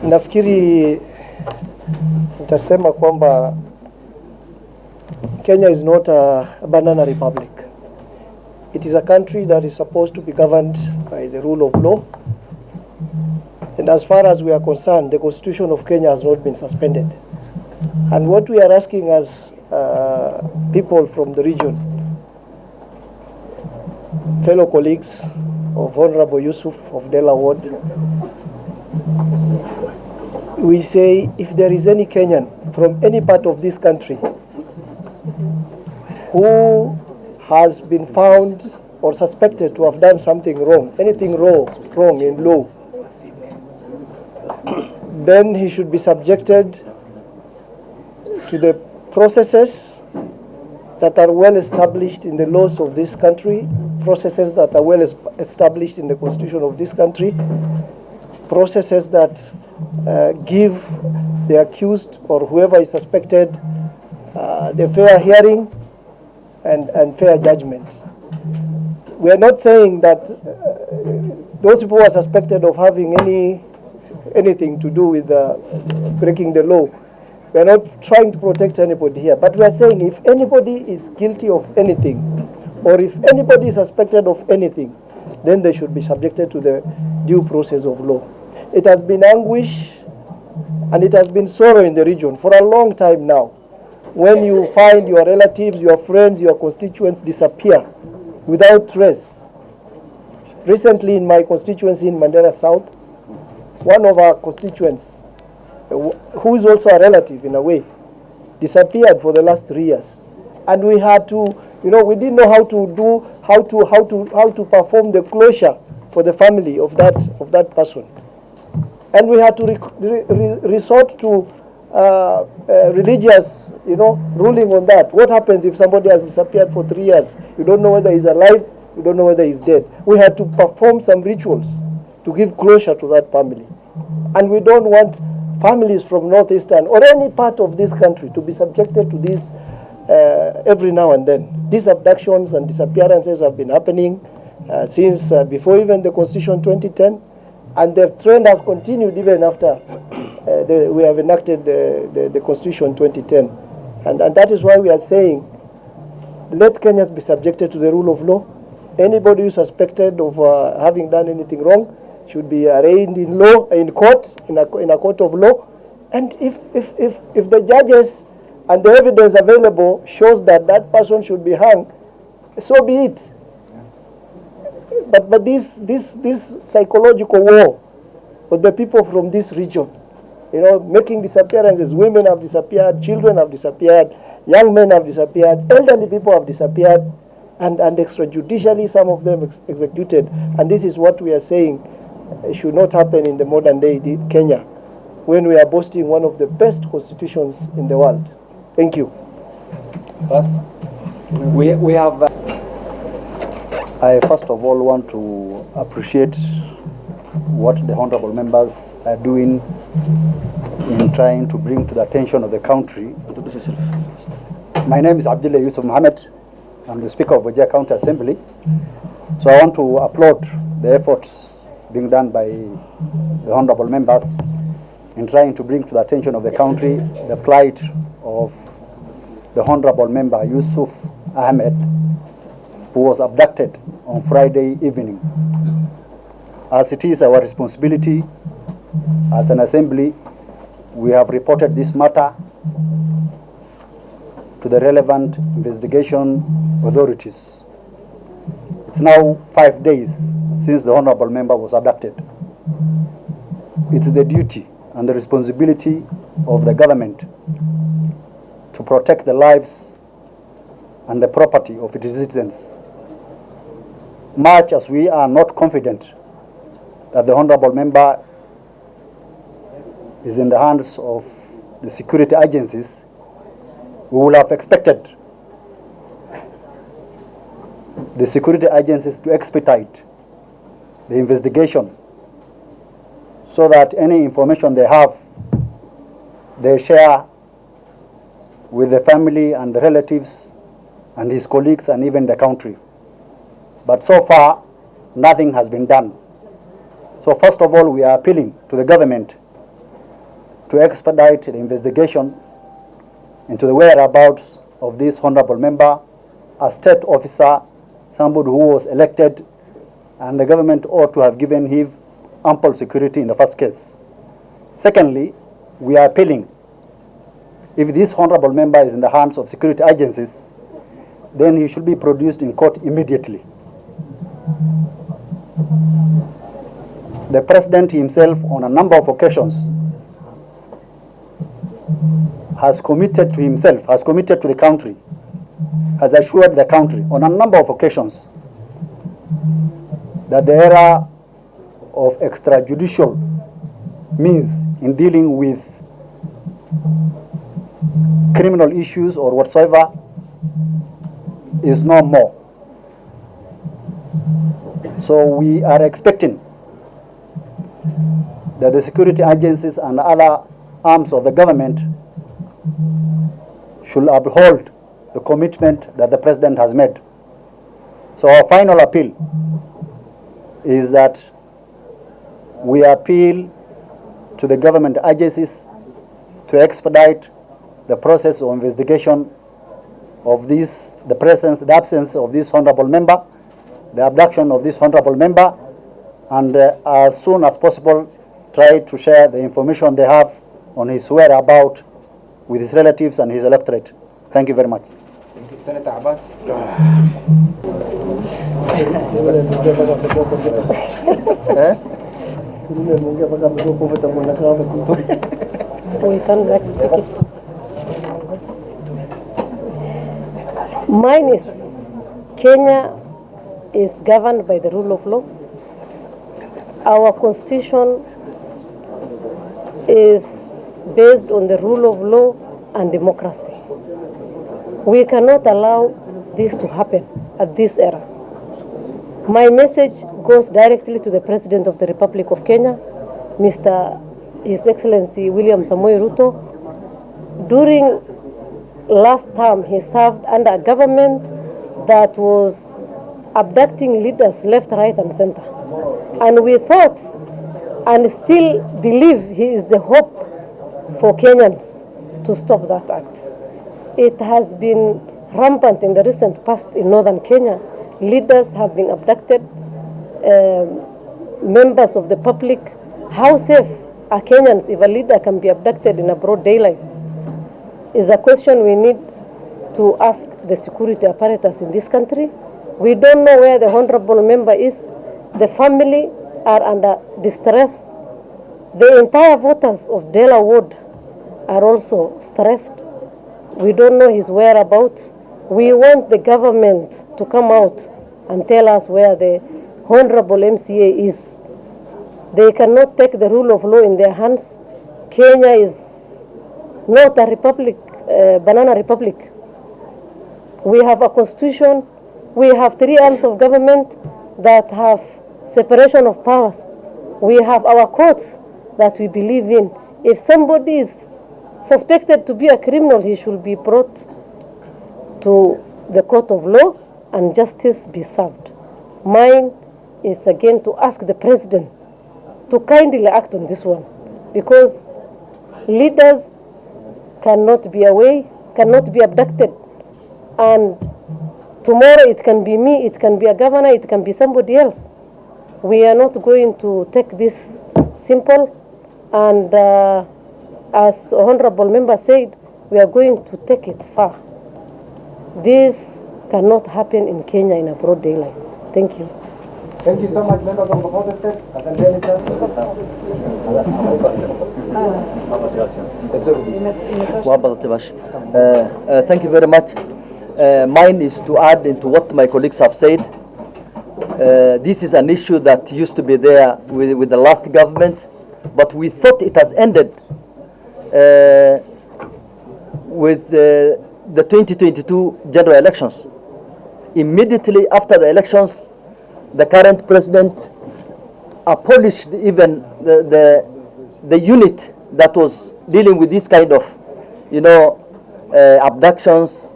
Nafikiri nitasema kwamba Kenya is not a banana republic. It is a country that is supposed to be governed by the rule of law. And as far as we are concerned, the Constitution of Kenya has not been suspended. And what we are asking as people from the region, fellow colleagues of Honorable Yusuf of Dela Ward, we say if there is any Kenyan from any part of this country who has been found or suspected to have done something wrong, anything wrong in law, then he should be subjected to the processes that are well established in the laws of this country, processes that are well established in the Constitution of this country, processes that give the accused or whoever is suspected the fair hearing and fair judgment. We are not saying that those people who are suspected of having anything to do with breaking the law, we are not trying to protect anybody here, but we are saying if anybody is guilty of anything, or if anybody is suspected of anything, then they should be subjected to the due process of law. It has been anguish and it has been sorrow in the region for a long time now. When you find your relatives, your friends, your constituents disappear without trace. Recently in my constituency in Mandera South, one of our constituents, who is also a relative in a way, disappeared for the last 3 years. And we had to, we didn't know how to perform the closure for the family of that person. And we had to resort to religious, ruling on that. What happens if somebody has disappeared for 3 years? You don't know whether he's alive, you don't know whether he's dead. We had to perform some rituals to give closure to that family. And we don't want families from Northeastern or any part of this country to be subjected to this every now and then. These abductions and disappearances have been happening since before even the Constitution 2010, and the trend has continued even after we have enacted the Constitution 2010. And that is why we are saying, let Kenyans be subjected to the rule of law. Anybody who is suspected of having done anything wrong should be arraigned in law, in court, in a court of law. And if the judges and the evidence available shows that that person should be hung, so be it. But this psychological war with the people from this region, making disappearances, women have disappeared, children have disappeared, young men have disappeared, elderly people have disappeared, and extrajudicially some of them executed. And this is what we are saying should not happen in the modern day Kenya, when we are boasting one of the best constitutions in the world. Thank you. Yes. We have. I first of all want to appreciate what the honorable members are doing in trying to bring to the attention of the country. My name is Abdullah Yusuf Mohammed. I'm the Speaker of Wajir County Assembly. So I want to applaud the efforts being done by the honorable members in trying to bring to the attention of the country the plight of the honorable member Yusuf Ahmed, who was abducted on Friday evening. As it is our responsibility as an assembly, we have reported this matter to the relevant investigation authorities. It's now 5 days since the honorable member was abducted. It's the duty and the responsibility of the government to protect the lives and the property of its citizens. Much as we are not confident that the honorable member is in the hands of the security agencies, we would have expected the security agencies to expedite the investigation so that any information they have, they share with the family and the relatives and his colleagues and even the country. But so far, nothing has been done. So first of all, we are appealing to the government to expedite the investigation into the whereabouts of this honorable member, a state officer, somebody who was elected, and the government ought to have given him ample security in the first case. Secondly, we are appealing, if this honorable member is in the hands of security agencies, then he should be produced in court immediately. The president himself, on a number of occasions, has committed to himself, has committed to the country, has assured the country on a number of occasions that the era of extrajudicial means in dealing with criminal issues or whatsoever is no more. So we are expecting that the security agencies and other arms of the government should uphold the commitment that the president has made. So our final appeal is that we appeal to the government agencies to expedite the process of investigation of this, the absence of this honorable member, the abduction of this honorable member, and as soon as possible try to share the information they have on his whereabouts with his relatives and his electorate. Thank you very much. Thank you, Senator Abbas. We turn back speaking. Mine is Kenya is governed by the rule of law. Our constitution is based on the rule of law and democracy. We cannot allow this to happen at this era. My message goes directly to the President of the Republic of Kenya, His Excellency William Samoei Ruto. During last term, he served under a government that was abducting leaders left, right, and center. And we thought and still believe he is the hope for Kenyans to stop that act. It has been rampant in the recent past in northern Kenya. Leaders have been abducted, members of the public. How safe are Kenyans if a leader can be abducted in a broad daylight? Is a question we need to ask the security apparatus in this country. We don't know where the honorable member is. The family are under distress. The entire voters of Dela Ward are also stressed. We don't know his whereabouts. We want the government to come out and tell us where the honorable MCA is. They cannot take the rule of law in their hands. Kenya is not a republic, banana republic. We have a constitution. We have 3 arms of government that have separation of powers. We have our courts that we believe in. If somebody is suspected to be a criminal, he should be brought to the court of law and justice be served. Mine is again to ask the president to kindly act on this one, because leaders cannot be away, cannot be abducted, and tomorrow it can be me, it can be a governor, it can be somebody else. We are not going to take this simple, and as Honorable Member said, we are going to take it far. This cannot happen in Kenya in a broad daylight. Thank you. Thank you so much, members of the Board State. Asanteni sana. Thank you very much. Mine is to add into what my colleagues have said. This is an issue that used to be there with the last government, but we thought it has ended with the 2022 general elections. Immediately after the elections, the current president abolished even the unit that was dealing with this kind of, abductions,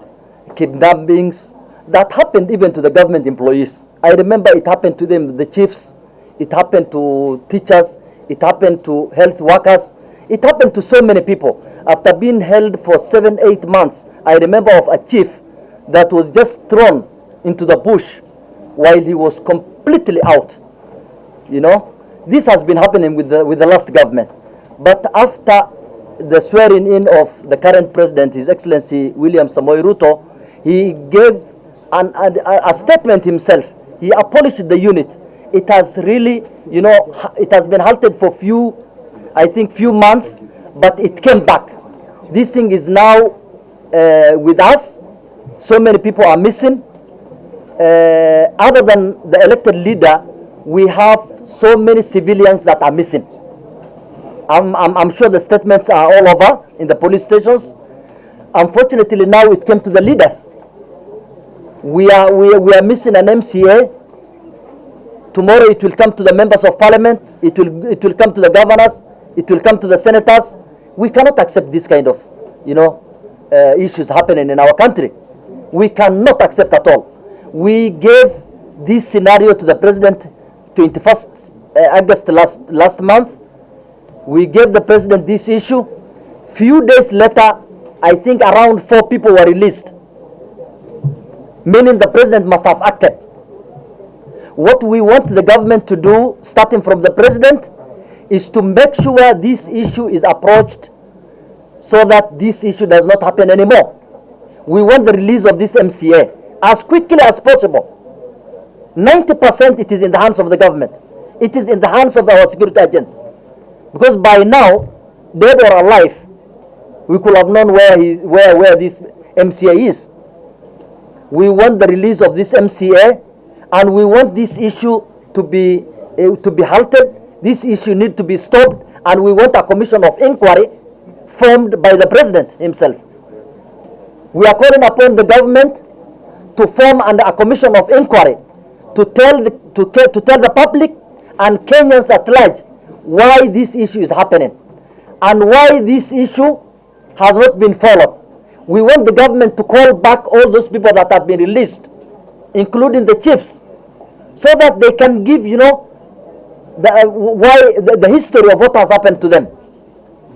kidnappings that happened even to the government employees. I remember it happened to them, the chiefs it happened to teachers, it happened to health workers, it happened to so many people. After being held for 7-8 months, I remember of a chief that was just thrown into the bush while he was completely out. You know, this has been happening with the last government. But after the swearing in of the current president, His Excellency William Samoei Ruto, he gave a statement himself. He abolished the unit. It has really, you know, it has been halted for few months, but it came back. This thing is now with us. So many people are missing. Other than the elected leader, we have so many civilians that are missing. I'm sure the statements are all over in the police stations. Unfortunately, now it came to the leaders. We are missing an MCA. Tomorrow it will come to the members of parliament. It will come to the governors. It will come to the senators. We cannot accept this kind of, you know, issues happening in our country. We cannot accept at all. We gave this scenario to the president 21st August last month. We gave the president this issue. Few days later, I think around 4 people were released, meaning the president must have acted. What we want the government to do, starting from the president, is to make sure this issue is approached so that this issue does not happen anymore. We want the release of this MCA as quickly as possible. 90% it is in the hands of the government. It is in the hands of our security agents. Because by now, dead or alive, we could have known where this MCA is. We want the release of this MCA, and we want this issue to be halted. This issue needs to be stopped, and we want a commission of inquiry formed by the president himself. We are calling upon the government to form a commission of inquiry to tell the public and Kenyans at large why this issue is happening and why this issue has not been followed. We want the government to call back all those people that have been released, including the chiefs, so that they can give, you know, the history of what has happened to them.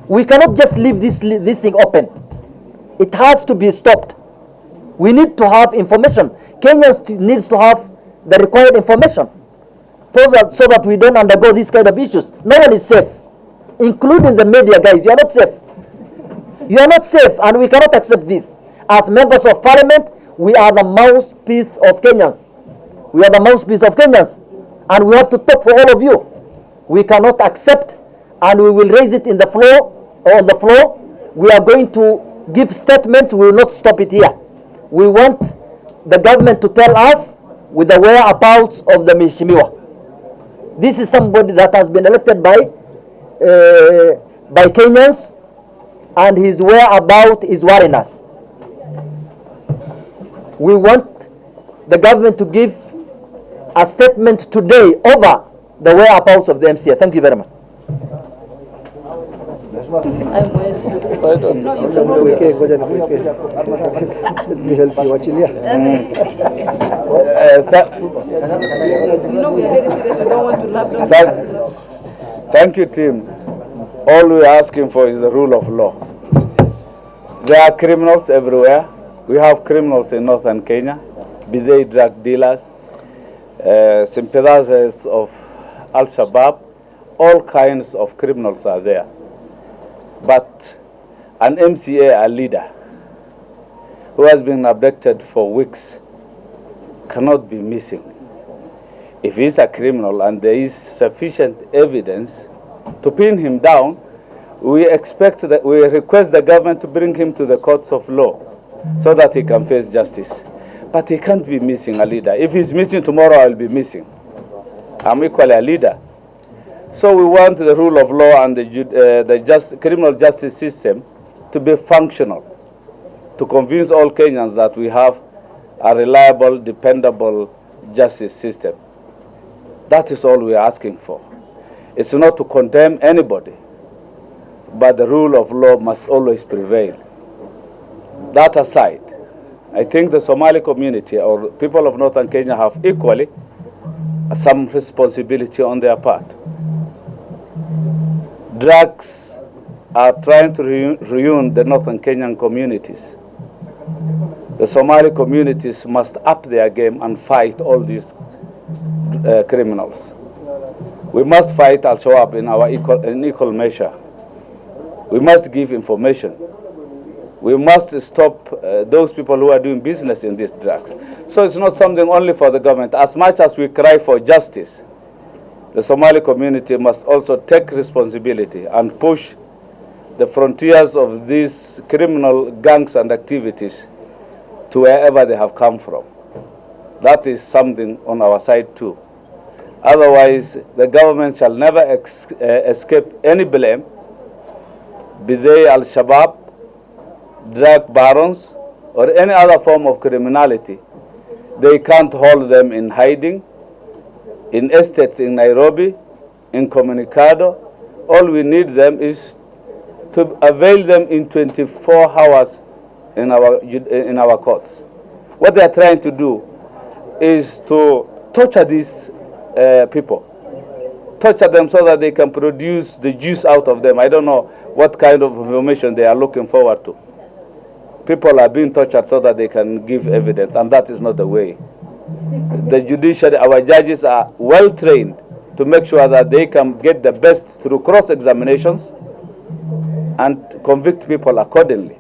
We cannot just leave this thing open. It has to be stopped. We need to have information. Kenyans needs to have the required information so that we don't undergo these kind of issues. No one is safe, including the media guys. You are not safe. You are not safe, and we cannot accept this. As members of parliament, we are the mouthpiece of Kenyans. We are the mouthpiece of Kenyans, and we have to talk for all of you. We cannot accept, and we will raise it on the floor. We are going to give statements. We will not stop it here. We want the government to tell us with the whereabouts of the Mheshimiwa. This is somebody that has been elected by Kenyans, and his whereabouts is worrying us. We want the government to give a statement today over the whereabouts of the MCA. Thank you very much. Weke, ngoja nikuweke. Let me help you, achilia. Thank you, team. All we're asking for is the rule of law. There are criminals everywhere. We have criminals in northern Kenya, be they drug dealers, sympathizers of Al-Shabaab, all kinds of criminals are there. But an MCA, a leader, who has been abducted for weeks, cannot be missing. If he's a criminal and there is sufficient evidence to pin him down, we request the government to bring him to the courts of law so that he can face justice. But he can't be missing a leader. If he's missing tomorrow, I will be missing. I'm equally a leader. So we want the rule of law and the criminal justice system to be functional, to convince all Kenyans that we have a reliable, dependable justice system. That is all we are asking for. It's not to condemn anybody, but the rule of law must always prevail. That aside, I think the Somali community or people of northern Kenya have equally some responsibility on their part. Drugs are trying to ruin the northern Kenyan communities. The Somali communities must up their game and fight all these criminals. We must fight Al-Shabaab in equal measure. We must give information. We must stop those people who are doing business in these drugs. So it's not something only for the government. As much as we cry for justice, the Somali community must also take responsibility and push the frontiers of these criminal gangs and activities to wherever they have come from. That is something on our side too. Otherwise, the government shall never escape any blame, be they Al-Shabaab, drug barons, or any other form of criminality. They can't hold them in hiding, in estates in Nairobi, in Communicado. All we need them is to avail them in 24 hours in our courts. What they are trying to do is to torture these people, torture them so that they can produce the juice out of them. I don't know what kind of information they are looking forward to. People are being tortured so that they can give evidence, and that is not the way. The judiciary, our judges are well trained to make sure that they can get the best through cross-examinations and convict people accordingly,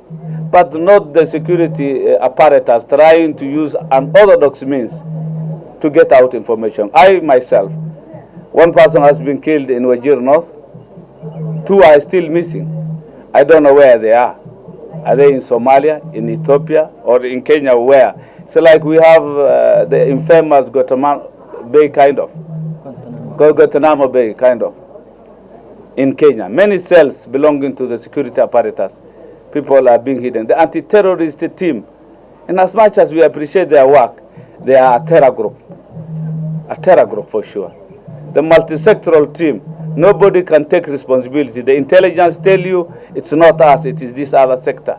but not the security apparatus trying to use unorthodox means to get out information. I myself, one person has been killed in Wajir North, 2 are still missing. I don't know where they are. Are they in Somalia, in Ethiopia, or in Kenya? Where? It's like we have the infamous Guantanamo Bay kind of. Guantanamo Bay kind of. In Kenya. Many cells belonging to the security apparatus. People are being hidden. The anti-terrorist team, and as much as we appreciate their work, they are a terror group. A terror group for sure. The multi-sectoral team, nobody can take responsibility. The intelligence tell you it's not us, it is this other sector.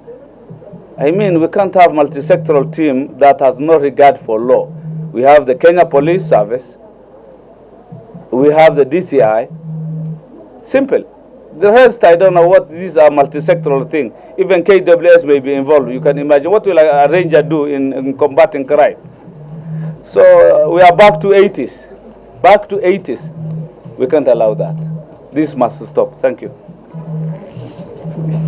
I mean, we can't have multi-sectoral team that has no regard for law. We have the Kenya Police Service, we have the DCI. Simple. The rest, I don't know what these are multi-sectoral thing. Even KWS may be involved. You can imagine what will a ranger do in combating crime. So we are back to 80s. Back to 80s. We can't allow that. This must stop. Thank you.